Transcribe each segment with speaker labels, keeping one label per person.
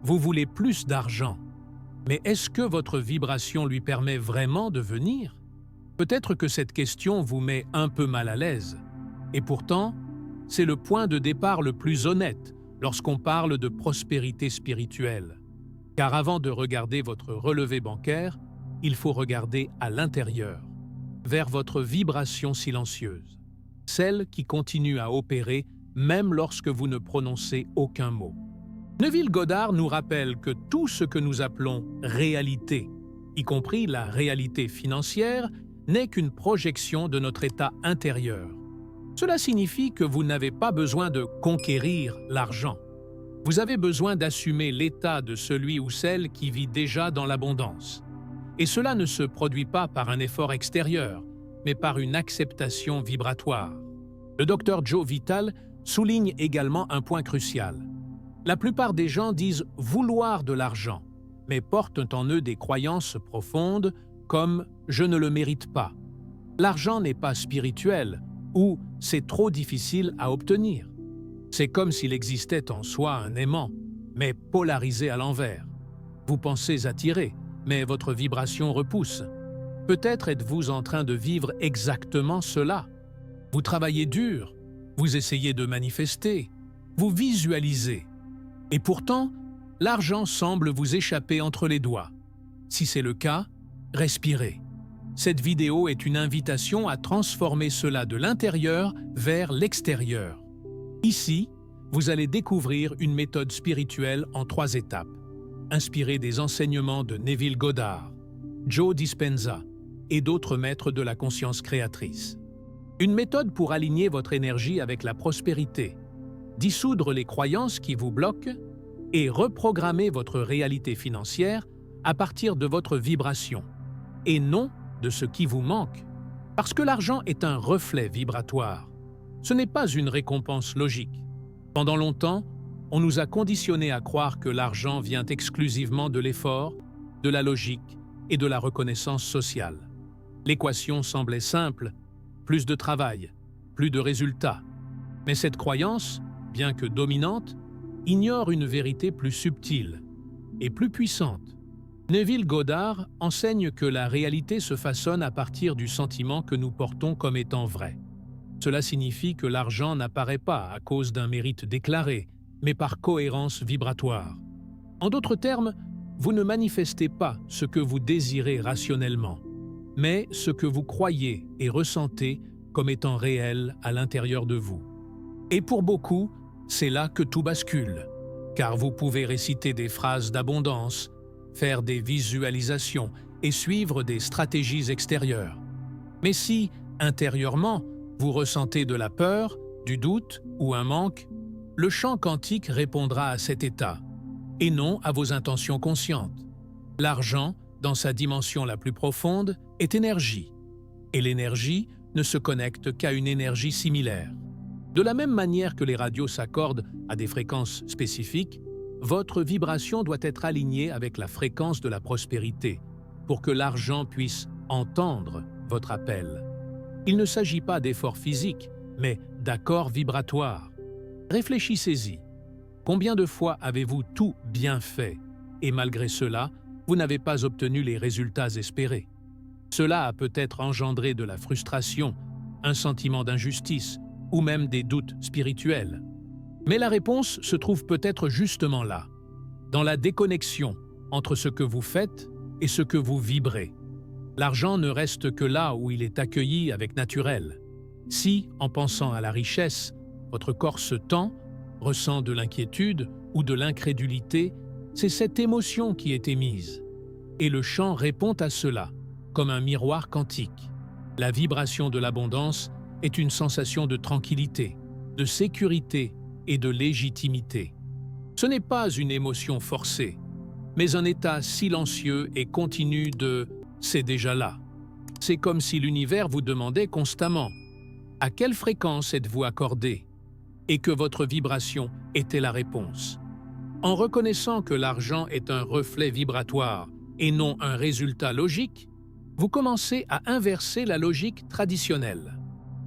Speaker 1: Vous voulez plus d'argent. Mais est-ce que votre vibration lui permet vraiment de venir? Peut-être que cette question vous met un peu mal à l'aise. Et pourtant, c'est le point de départ le plus honnête lorsqu'on parle de prospérité spirituelle. Car avant de regarder votre relevé bancaire, il faut regarder à l'intérieur, vers votre vibration silencieuse, celle qui continue à opérer même lorsque vous ne prononcez aucun mot. Neville Goddard nous rappelle que tout ce que nous appelons réalité, y compris la réalité financière, n'est qu'une projection de notre état intérieur. Cela signifie que vous n'avez pas besoin de conquérir l'argent. Vous avez besoin d'assumer l'état de celui ou celle qui vit déjà dans l'abondance. Et cela ne se produit pas par un effort extérieur, mais par une acceptation vibratoire. Le Dr Joe Vitale souligne également un point crucial. La plupart des gens disent vouloir de l'argent, mais portent en eux des croyances profondes comme « je ne le mérite pas ». L'argent n'est pas spirituel ou « c'est trop difficile à obtenir ». C'est comme s'il existait en soi un aimant, mais polarisé à l'envers. Vous pensez attirer, mais votre vibration repousse. Peut-être êtes-vous en train de vivre exactement cela. Vous travaillez dur, vous essayez de manifester, vous visualisez. Et pourtant, l'argent semble vous échapper entre les doigts. Si c'est le cas, respirez. Cette vidéo est une invitation à transformer cela de l'intérieur vers l'extérieur. Ici, vous allez découvrir une méthode spirituelle en 3 étapes, inspirée des enseignements de Neville Goddard, Joe Dispenza et d'autres maîtres de la conscience créatrice. Une méthode pour aligner votre énergie avec la prospérité, dissoudre les croyances qui vous bloquent et reprogrammer votre réalité financière à partir de votre vibration, et non de ce qui vous manque. Parce que l'argent est un reflet vibratoire. Ce n'est pas une récompense logique. Pendant longtemps, on nous a conditionnés à croire que l'argent vient exclusivement de l'effort, de la logique et de la reconnaissance sociale. L'équation semblait simple, plus de travail, plus de résultats. Mais cette croyance, bien que dominante, ignore une vérité plus subtile et plus puissante. Neville Goddard enseigne que la réalité se façonne à partir du sentiment que nous portons comme étant vrai. Cela signifie que l'argent n'apparaît pas à cause d'un mérite déclaré, mais par cohérence vibratoire. En d'autres termes, vous ne manifestez pas ce que vous désirez rationnellement, mais ce que vous croyez et ressentez comme étant réel à l'intérieur de vous. Et pour beaucoup, c'est là que tout bascule, car vous pouvez réciter des phrases d'abondance, faire des visualisations et suivre des stratégies extérieures. Mais si, intérieurement, vous ressentez de la peur, du doute ou un manque, le champ quantique répondra à cet état, et non à vos intentions conscientes. L'argent, dans sa dimension la plus profonde, est énergie, et l'énergie ne se connecte qu'à une énergie similaire. De la même manière que les radios s'accordent à des fréquences spécifiques, votre vibration doit être alignée avec la fréquence de la prospérité pour que l'argent puisse entendre votre appel. Il ne s'agit pas d'efforts physiques, mais d'accords vibratoires. Réfléchissez-y. Combien de fois avez-vous tout bien fait et malgré cela, vous n'avez pas obtenu les résultats espérés? Cela a peut-être engendré de la frustration, un sentiment d'injustice ou même des doutes spirituels. Mais la réponse se trouve peut-être justement là, dans la déconnexion entre ce que vous faites et ce que vous vibrez. L'argent ne reste que là où il est accueilli avec naturel. Si, en pensant à la richesse, votre corps se tend, ressent de l'inquiétude ou de l'incrédulité, c'est cette émotion qui est émise. Et le chant répond à cela, comme un miroir quantique. La vibration de l'abondance est une sensation de tranquillité, de sécurité et de légitimité. Ce n'est pas une émotion forcée, mais un état silencieux et continu de « c'est déjà là ». C'est comme si l'univers vous demandait constamment « à quelle fréquence êtes-vous accordé ?» et que votre vibration était la réponse. En reconnaissant que l'argent est un reflet vibratoire et non un résultat logique, vous commencez à inverser la logique traditionnelle.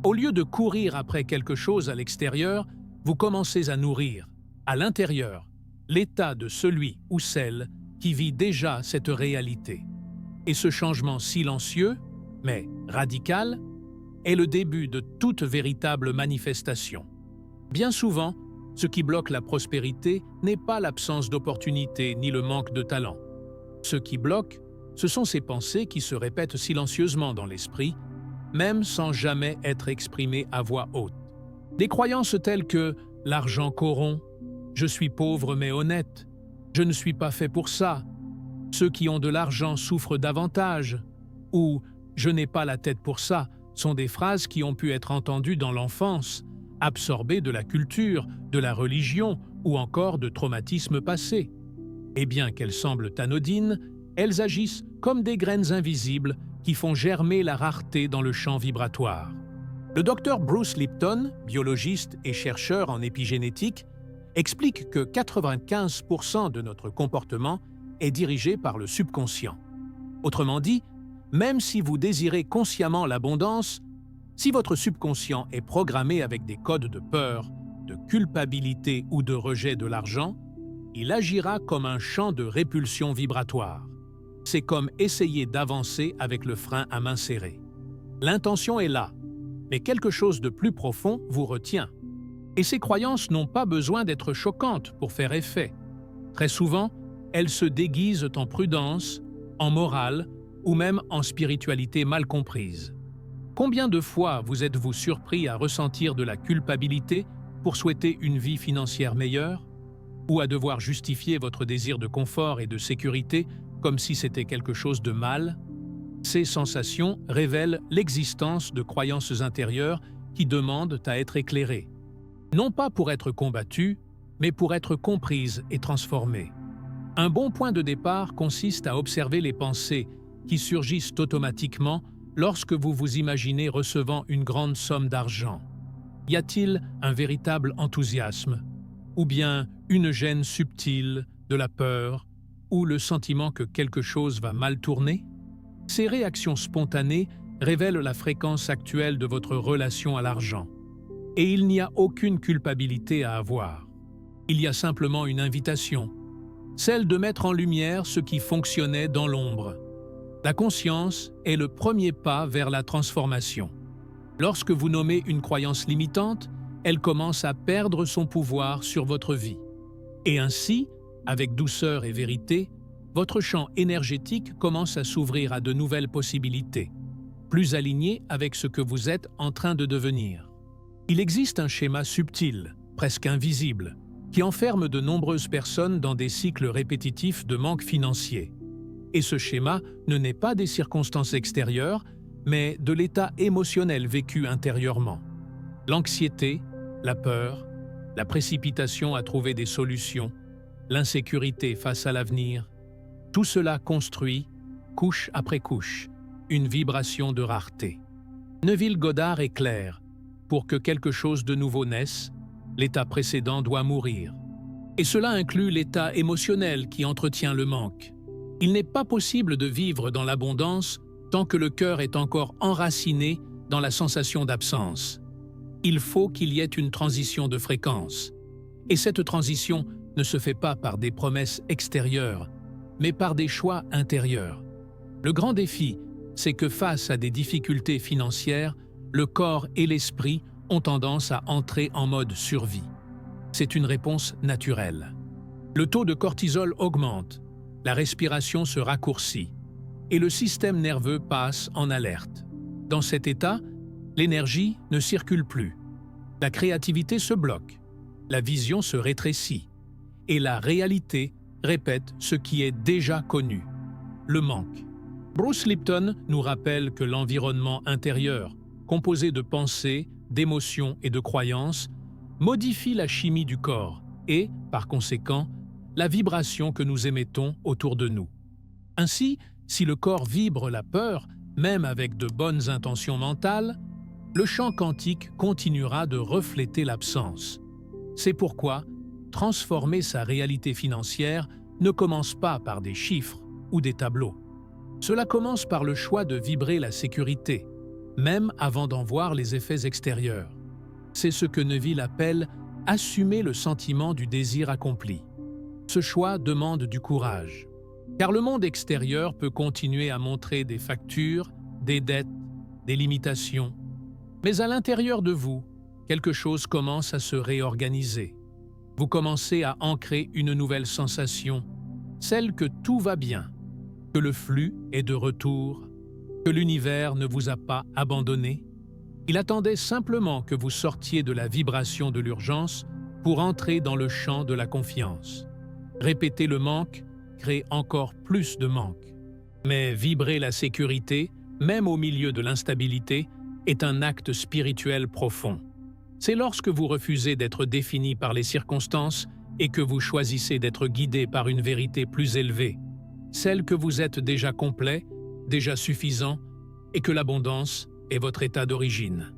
Speaker 1: Au lieu de courir après quelque chose à l'extérieur, vous commencez à nourrir, à l'intérieur, l'état de celui ou celle qui vit déjà cette réalité. Et ce changement silencieux, mais radical, est le début de toute véritable manifestation. Bien souvent, ce qui bloque la prospérité n'est pas l'absence d'opportunités ni le manque de talent. Ce qui bloque, ce sont ces pensées qui se répètent silencieusement dans l'esprit, même sans jamais être exprimées à voix haute. Des croyances telles que « l'argent corrompt »,« je suis pauvre mais honnête »,« je ne suis pas fait pour ça »,« ceux qui ont de l'argent souffrent davantage » ou « je n'ai pas la tête pour ça » sont des phrases qui ont pu être entendues dans l'enfance, absorbées de la culture, de la religion ou encore de traumatismes passés. Et bien qu'elles semblent anodines, elles agissent comme des graines invisibles qui font germer la rareté dans le champ vibratoire. Le docteur Bruce Lipton, biologiste et chercheur en épigénétique, explique que 95% de notre comportement est dirigé par le subconscient. Autrement dit, même si vous désirez consciemment l'abondance, si votre subconscient est programmé avec des codes de peur, de culpabilité ou de rejet de l'argent, il agira comme un champ de répulsion vibratoire. C'est comme essayer d'avancer avec le frein à main serrée. L'intention est là, mais quelque chose de plus profond vous retient. Et ces croyances n'ont pas besoin d'être choquantes pour faire effet. Très souvent, elles se déguisent en prudence, en morale ou même en spiritualité mal comprise. Combien de fois vous êtes-vous surpris à ressentir de la culpabilité pour souhaiter une vie financière meilleure? Ou à devoir justifier votre désir de confort et de sécurité comme si c'était quelque chose de mal? Ces sensations révèlent l'existence de croyances intérieures qui demandent à être éclairées. Non pas pour être combattues, mais pour être comprises et transformées. Un bon point de départ consiste à observer les pensées qui surgissent automatiquement lorsque vous vous imaginez recevant une grande somme d'argent. Y a-t-il un véritable enthousiasme? Ou bien une gêne subtile, de la peur, ou le sentiment que quelque chose va mal tourner? Ces réactions spontanées révèlent la fréquence actuelle de votre relation à l'argent. Et il n'y a aucune culpabilité à avoir. Il y a simplement une invitation, celle de mettre en lumière ce qui fonctionnait dans l'ombre. La conscience est le premier pas vers la transformation. Lorsque vous nommez une croyance limitante, elle commence à perdre son pouvoir sur votre vie. Et ainsi, avec douceur et vérité, votre champ énergétique commence à s'ouvrir à de nouvelles possibilités, plus alignées avec ce que vous êtes en train de devenir. Il existe un schéma subtil, presque invisible, qui enferme de nombreuses personnes dans des cycles répétitifs de manque financier. Et ce schéma ne naît pas des circonstances extérieures, mais de l'état émotionnel vécu intérieurement. L'anxiété, la peur, la précipitation à trouver des solutions, l'insécurité face à l'avenir, tout cela construit, couche après couche, une vibration de rareté. Neville Goddard est clair: pour que quelque chose de nouveau naisse, l'état précédent doit mourir. Et cela inclut l'état émotionnel qui entretient le manque. Il n'est pas possible de vivre dans l'abondance tant que le cœur est encore enraciné dans la sensation d'absence. Il faut qu'il y ait une transition de fréquence. Et cette transition ne se fait pas par des promesses extérieures, mais par des choix intérieurs. Le grand défi, c'est que face à des difficultés financières, le corps et l'esprit ont tendance à entrer en mode survie. C'est une réponse naturelle. Le taux de cortisol augmente, la respiration se raccourcit et le système nerveux passe en alerte. Dans cet état, l'énergie ne circule plus. La créativité se bloque, la vision se rétrécit et la réalité répète ce qui est déjà connu, le manque. Bruce Lipton nous rappelle que l'environnement intérieur, composé de pensées, d'émotions et de croyances, modifie la chimie du corps et, par conséquent, la vibration que nous émettons autour de nous. Ainsi, si le corps vibre la peur, même avec de bonnes intentions mentales, le champ quantique continuera de refléter l'absence. C'est pourquoi transformer sa réalité financière ne commence pas par des chiffres ou des tableaux. Cela commence par le choix de vibrer la sécurité, même avant d'en voir les effets extérieurs. C'est ce que Neville appelle « assumer le sentiment du désir accompli ». Ce choix demande du courage, car le monde extérieur peut continuer à montrer des factures, des dettes, des limitations. Mais à l'intérieur de vous, quelque chose commence à se réorganiser. Vous commencez à ancrer une nouvelle sensation, celle que tout va bien, que le flux est de retour, que l'univers ne vous a pas abandonné. Il attendait simplement que vous sortiez de la vibration de l'urgence pour entrer dans le champ de la confiance. Répéter le manque crée encore plus de manque. Mais vibrer la sécurité, même au milieu de l'instabilité, est un acte spirituel profond. C'est lorsque vous refusez d'être défini par les circonstances et que vous choisissez d'être guidé par une vérité plus élevée, celle que vous êtes déjà complet, déjà suffisant, et que l'abondance est votre état d'origine.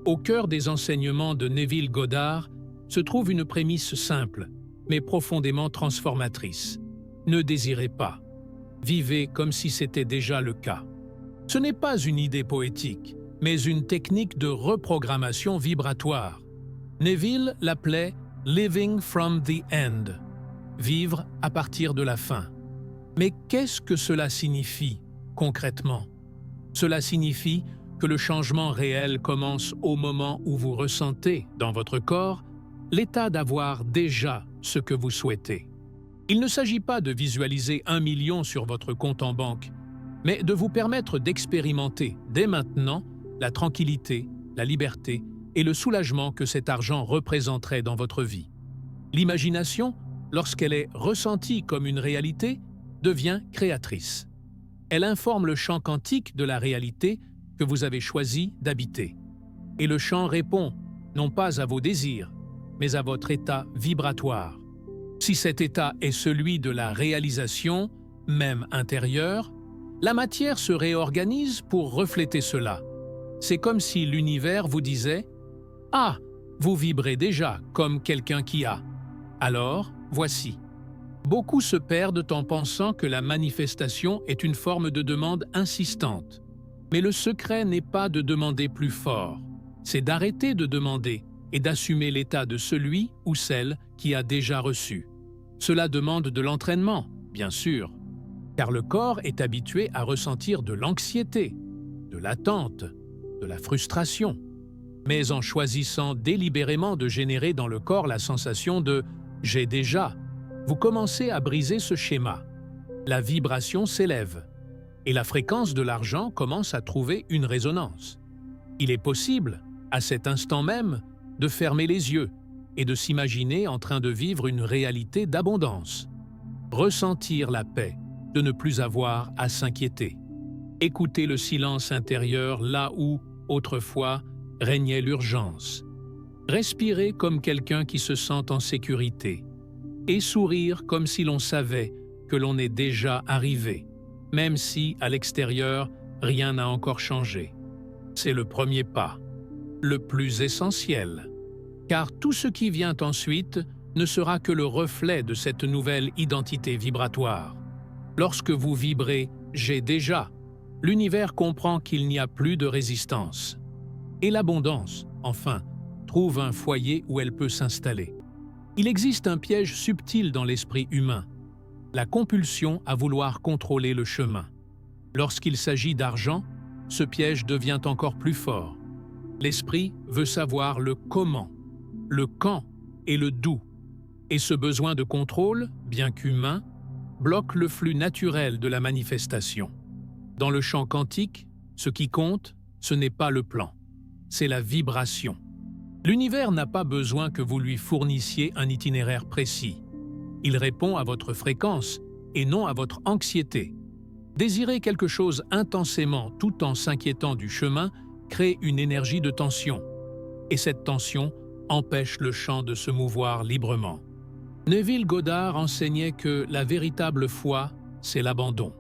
Speaker 1: Au cœur des enseignements de Neville Goddard se trouve une prémisse simple, mais profondément transformatrice. Ne désirez pas. Vivez comme si c'était déjà le cas. Ce n'est pas une idée poétique, mais une technique de reprogrammation vibratoire. Neville l'appelait « living from the end », vivre à partir de la fin. Mais qu'est-ce que cela signifie, concrètement? Cela signifie que le changement réel commence au moment où vous ressentez, dans votre corps, l'état d'avoir déjà ce que vous souhaitez. Il ne s'agit pas de visualiser 1 million sur votre compte en banque, mais de vous permettre d'expérimenter, dès maintenant, la tranquillité, la liberté et le soulagement que cet argent représenterait dans votre vie. L'imagination, lorsqu'elle est ressentie comme une réalité, devient créatrice. Elle informe le champ quantique de la réalité que vous avez choisi d'habiter. Et le champ répond, non pas à vos désirs, mais à votre état vibratoire. Si cet état est celui de la réalisation, même intérieure, la matière se réorganise pour refléter cela. C'est comme si l'univers vous disait « Ah, vous vibrez déjà comme quelqu'un qui a. Alors, voici. » Beaucoup se perdent en pensant que la manifestation est une forme de demande insistante. Mais le secret n'est pas de demander plus fort, c'est d'arrêter de demander et d'assumer l'état de celui ou celle qui a déjà reçu. Cela demande de l'entraînement, bien sûr, car le corps est habitué à ressentir de l'anxiété, de l'attente, de la frustration. Mais en choisissant délibérément de générer dans le corps la sensation de « j'ai déjà », vous commencez à briser ce schéma. La vibration s'élève et la fréquence de l'argent commence à trouver une résonance. Il est possible, à cet instant même, de fermer les yeux et de s'imaginer en train de vivre une réalité d'abondance. Ressentir la paix, de ne plus avoir à s'inquiéter. Écouter le silence intérieur là où, autrefois, régnait l'urgence. Respirer comme quelqu'un qui se sent en sécurité. Et sourire comme si l'on savait que l'on est déjà arrivé, même si, à l'extérieur, rien n'a encore changé. C'est le premier pas, le plus essentiel, car tout ce qui vient ensuite ne sera que le reflet de cette nouvelle identité vibratoire. Lorsque vous vibrez « j'ai déjà », l'univers comprend qu'il n'y a plus de résistance. Et l'abondance, enfin, trouve un foyer où elle peut s'installer. Il existe un piège subtil dans l'esprit humain, la compulsion à vouloir contrôler le chemin. Lorsqu'il s'agit d'argent, ce piège devient encore plus fort. L'esprit veut savoir le comment, le quand et le d'où. Et ce besoin de contrôle, bien qu'humain, bloque le flux naturel de la manifestation. Dans le champ quantique, ce qui compte, ce n'est pas le plan, c'est la vibration. L'univers n'a pas besoin que vous lui fournissiez un itinéraire précis. Il répond à votre fréquence et non à votre anxiété. Désirer quelque chose intensément tout en s'inquiétant du chemin crée une énergie de tension. Et cette tension empêche le champ de se mouvoir librement. Neville Goddard enseignait que la véritable foi, c'est l'abandon.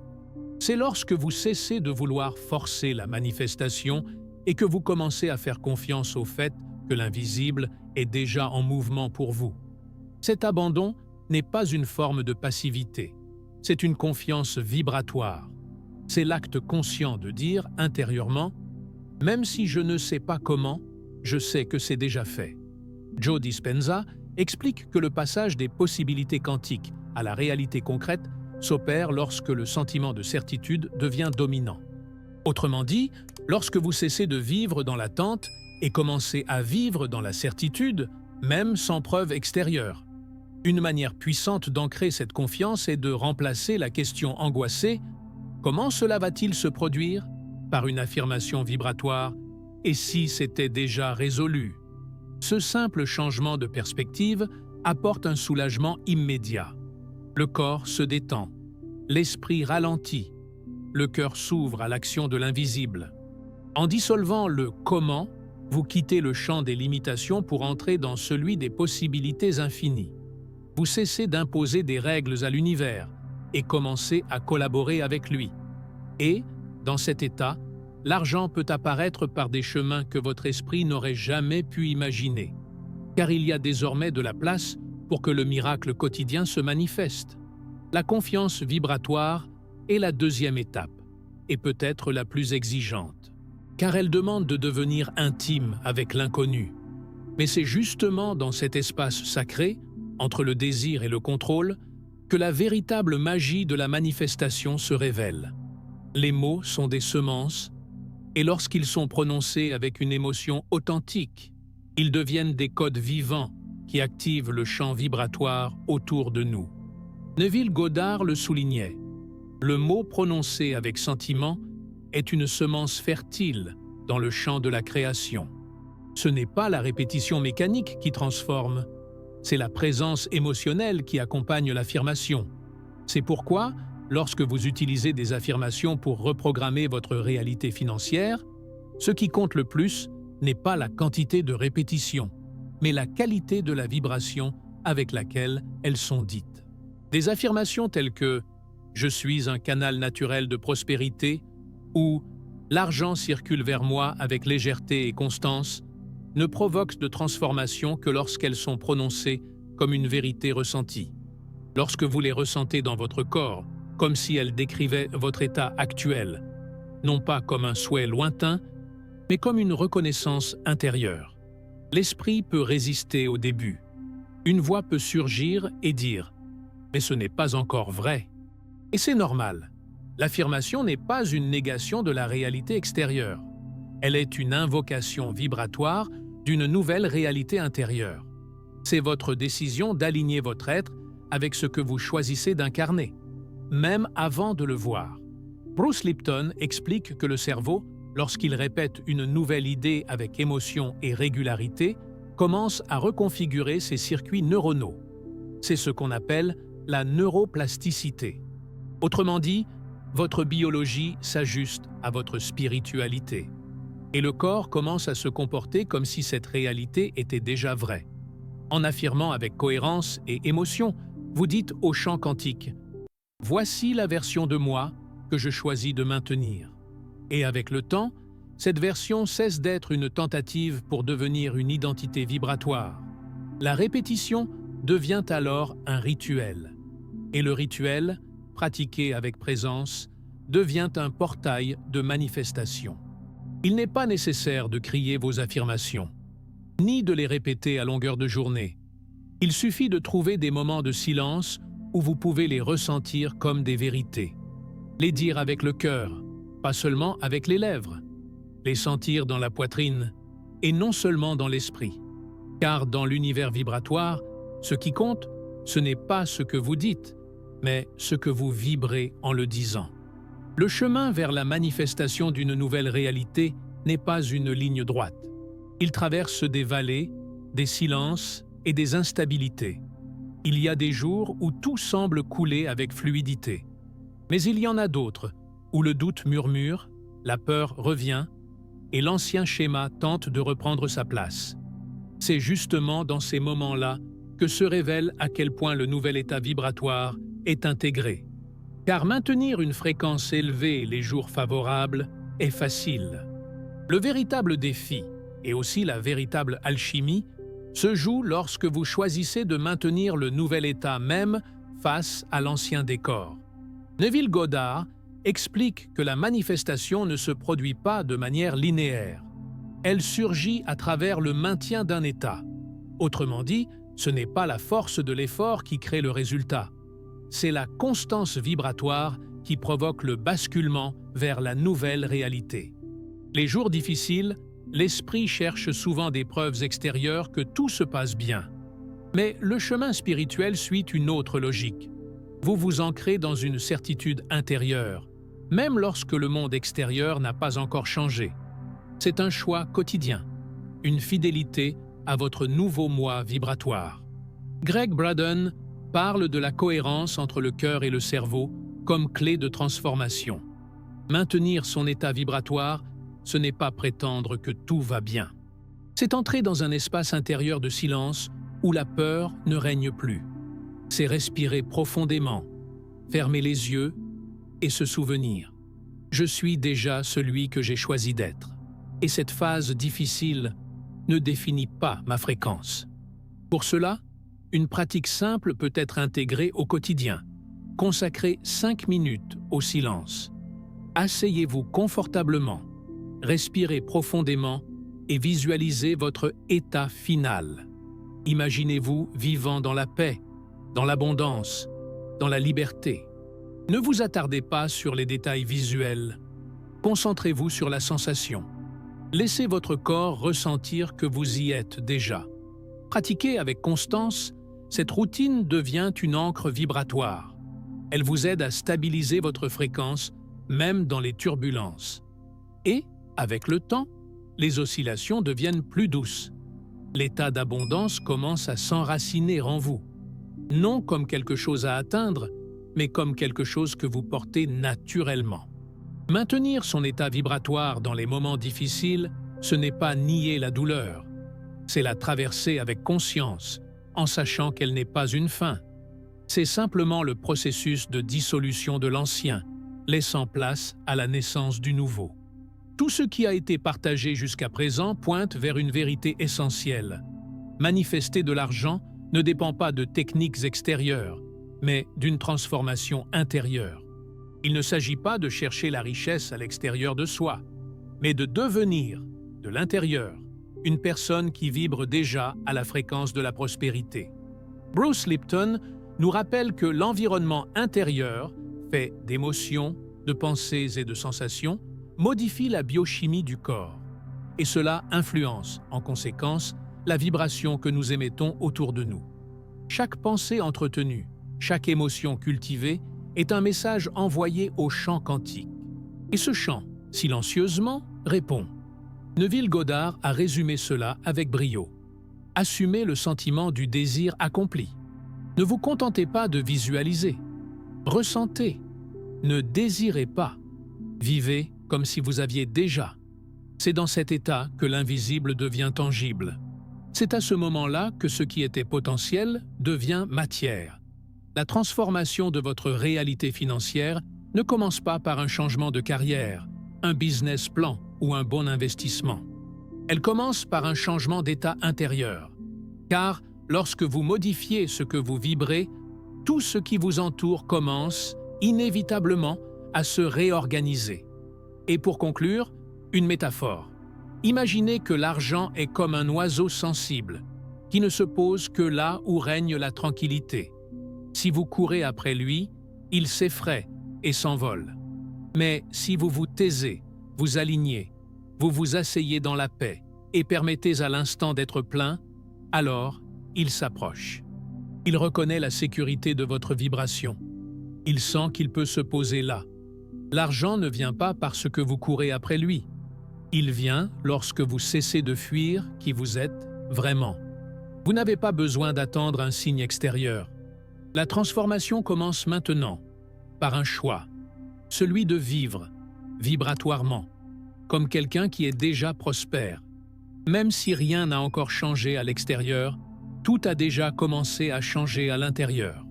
Speaker 1: C'est lorsque vous cessez de vouloir forcer la manifestation et que vous commencez à faire confiance au fait que l'invisible est déjà en mouvement pour vous. Cet abandon n'est pas une forme de passivité, c'est une confiance vibratoire. C'est l'acte conscient de dire intérieurement « Même si je ne sais pas comment, je sais que c'est déjà fait ». Joe Dispenza explique que le passage des possibilités quantiques à la réalité concrète s'opère lorsque le sentiment de certitude devient dominant. Autrement dit, lorsque vous cessez de vivre dans l'attente et commencez à vivre dans la certitude, même sans preuve extérieure. Une manière puissante d'ancrer cette confiance est de remplacer la question angoissée « Comment cela va-t-il se produire ?» par une affirmation vibratoire « Et si c'était déjà résolu ?» Ce simple changement de perspective apporte un soulagement immédiat. Le corps se détend, l'esprit ralentit, le cœur s'ouvre à l'action de l'invisible. En dissolvant le « comment », vous quittez le champ des limitations pour entrer dans celui des possibilités infinies. Vous cessez d'imposer des règles à l'univers et commencez à collaborer avec lui. Et, dans cet état, l'argent peut apparaître par des chemins que votre esprit n'aurait jamais pu imaginer. Car il y a désormais de la place pour que le miracle quotidien se manifeste. La confiance vibratoire est la deuxième étape, et peut-être la plus exigeante, car elle demande de devenir intime avec l'inconnu. Mais c'est justement dans cet espace sacré, entre le désir et le contrôle, que la véritable magie de la manifestation se révèle. Les mots sont des semences, et lorsqu'ils sont prononcés avec une émotion authentique, ils deviennent des codes vivants qui activent le champ vibratoire autour de nous. Neville Goddard le soulignait. Le mot prononcé avec sentiment est une semence fertile dans le champ de la création. Ce n'est pas la répétition mécanique qui transforme, c'est la présence émotionnelle qui accompagne l'affirmation. C'est pourquoi, lorsque vous utilisez des affirmations pour reprogrammer votre réalité financière, ce qui compte le plus n'est pas la quantité de répétitions, mais la qualité de la vibration avec laquelle elles sont dites. Des affirmations telles que « Je suis un canal naturel de prospérité » ou « L'argent circule vers moi avec légèreté et constance » ne provoquent de transformation que lorsqu'elles sont prononcées comme une vérité ressentie. Lorsque vous les ressentez dans votre corps, comme si elles décrivaient votre état actuel, non pas comme un souhait lointain, mais comme une reconnaissance intérieure. L'esprit peut résister au début. Une voix peut surgir et dire « Mais ce n'est pas encore vrai ». Et c'est normal. L'affirmation n'est pas une négation de la réalité extérieure. Elle est une invocation vibratoire d'une nouvelle réalité intérieure. C'est votre décision d'aligner votre être avec ce que vous choisissez d'incarner, même avant de le voir. Bruce Lipton explique que le cerveau, lorsqu'il répète une nouvelle idée avec émotion et régularité, commence à reconfigurer ses circuits neuronaux. C'est ce qu'on appelle la neuroplasticité. Autrement dit, votre biologie s'ajuste à votre spiritualité. Et le corps commence à se comporter comme si cette réalité était déjà vraie. En affirmant avec cohérence et émotion, vous dites au champ quantique « Voici la version de moi que je choisis de maintenir ». Et avec le temps, cette version cesse d'être une tentative pour devenir une identité vibratoire. La répétition devient alors un rituel. Et le rituel, pratiqué avec présence, devient un portail de manifestation. Il n'est pas nécessaire de crier vos affirmations, ni de les répéter à longueur de journée. Il suffit de trouver des moments de silence où vous pouvez les ressentir comme des vérités. Les dire avec le cœur, pas seulement avec les lèvres. Les sentir dans la poitrine et non seulement dans l'esprit. Car dans l'univers vibratoire, ce qui compte, ce n'est pas ce que vous dites, mais ce que vous vibrez en le disant. Le chemin vers la manifestation d'une nouvelle réalité n'est pas une ligne droite. Il traverse des vallées, des silences et des instabilités. Il y a des jours où tout semble couler avec fluidité. Mais il y en a d'autres où le doute murmure, la peur revient et l'ancien schéma tente de reprendre sa place. C'est justement dans ces moments-là que se révèle à quel point le nouvel état vibratoire est intégré. Car maintenir une fréquence élevée les jours favorables est facile. Le véritable défi, et aussi la véritable alchimie, se joue lorsque vous choisissez de maintenir le nouvel état même face à l'ancien décor. Neville Goddard explique que la manifestation ne se produit pas de manière linéaire. Elle surgit à travers le maintien d'un état. Autrement dit, ce n'est pas la force de l'effort qui crée le résultat, c'est la constance vibratoire qui provoque le basculement vers la nouvelle réalité. Les jours difficiles, l'esprit cherche souvent des preuves extérieures que tout se passe bien. Mais le chemin spirituel suit une autre logique. Vous vous ancrez dans une certitude intérieure, même lorsque le monde extérieur n'a pas encore changé. C'est un choix quotidien, une fidélité à votre nouveau moi vibratoire. Gregg Braden parle de la cohérence entre le cœur et le cerveau comme clé de transformation. Maintenir son état vibratoire, ce n'est pas prétendre que tout va bien. C'est entrer dans un espace intérieur de silence où la peur ne règne plus. C'est respirer profondément, fermer les yeux et se souvenir. Je suis déjà celui que j'ai choisi d'être. Et cette phase difficile ne définit pas ma fréquence. Pour cela, une pratique simple peut être intégrée au quotidien. Consacrez 5 minutes au silence. Asseyez-vous confortablement, respirez profondément et visualisez votre état final. Imaginez-vous vivant dans la paix, dans l'abondance, dans la liberté. Ne vous attardez pas sur les détails visuels. Concentrez-vous sur la sensation. Laissez votre corps ressentir que vous y êtes déjà. Pratiquez avec constance, cette routine devient une ancre vibratoire. Elle vous aide à stabiliser votre fréquence, même dans les turbulences. Et, avec le temps, les oscillations deviennent plus douces. L'état d'abondance commence à s'enraciner en vous. Non comme quelque chose à atteindre, mais comme quelque chose que vous portez naturellement. Maintenir son état vibratoire dans les moments difficiles, ce n'est pas nier la douleur. C'est la traverser avec conscience, en sachant qu'elle n'est pas une fin. C'est simplement le processus de dissolution de l'ancien, laissant place à la naissance du nouveau. Tout ce qui a été partagé jusqu'à présent pointe vers une vérité essentielle. Manifester de l'argent ne dépend pas de techniques extérieures, mais d'une transformation intérieure. Il ne s'agit pas de chercher la richesse à l'extérieur de soi, mais de devenir, de l'intérieur, une personne qui vibre déjà à la fréquence de la prospérité. Bruce Lipton nous rappelle que l'environnement intérieur, fait d'émotions, de pensées et de sensations, modifie la biochimie du corps. Et cela influence, en conséquence, la vibration que nous émettons autour de nous. Chaque pensée entretenue, chaque émotion cultivée est un message envoyé au champ quantique. Et ce champ, silencieusement, répond. Neville Goddard a résumé cela avec brio. Assumez le sentiment du désir accompli. Ne vous contentez pas de visualiser. Ressentez. Ne désirez pas. Vivez comme si vous aviez déjà. C'est dans cet état que l'invisible devient tangible. C'est à ce moment-là que ce qui était potentiel devient matière. La transformation de votre réalité financière ne commence pas par un changement de carrière, un business plan ou un bon investissement. Elle commence par un changement d'état intérieur. Car lorsque vous modifiez ce que vous vibrez, tout ce qui vous entoure commence, inévitablement, à se réorganiser. Et pour conclure, une métaphore. Imaginez que l'argent est comme un oiseau sensible, qui ne se pose que là où règne la tranquillité. Si vous courez après lui, il s'effraie et s'envole. Mais si vous vous taisez, vous alignez, vous vous asseyez dans la paix et permettez à l'instant d'être plein, alors il s'approche. Il reconnaît la sécurité de votre vibration. Il sent qu'il peut se poser là. L'argent ne vient pas parce que vous courez après lui. Il vient lorsque vous cessez de fuir qui vous êtes vraiment. Vous n'avez pas besoin d'attendre un signe extérieur. La transformation commence maintenant, par un choix, celui de vivre, vibratoirement, comme quelqu'un qui est déjà prospère. Même si rien n'a encore changé à l'extérieur, tout a déjà commencé à changer à l'intérieur.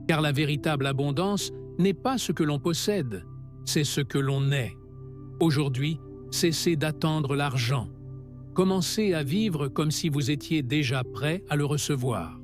Speaker 1: Car la véritable abondance n'est pas ce que l'on possède, c'est ce que l'on est. Aujourd'hui, cessez d'attendre l'argent. Commencez à vivre comme si vous étiez déjà prêt à le recevoir.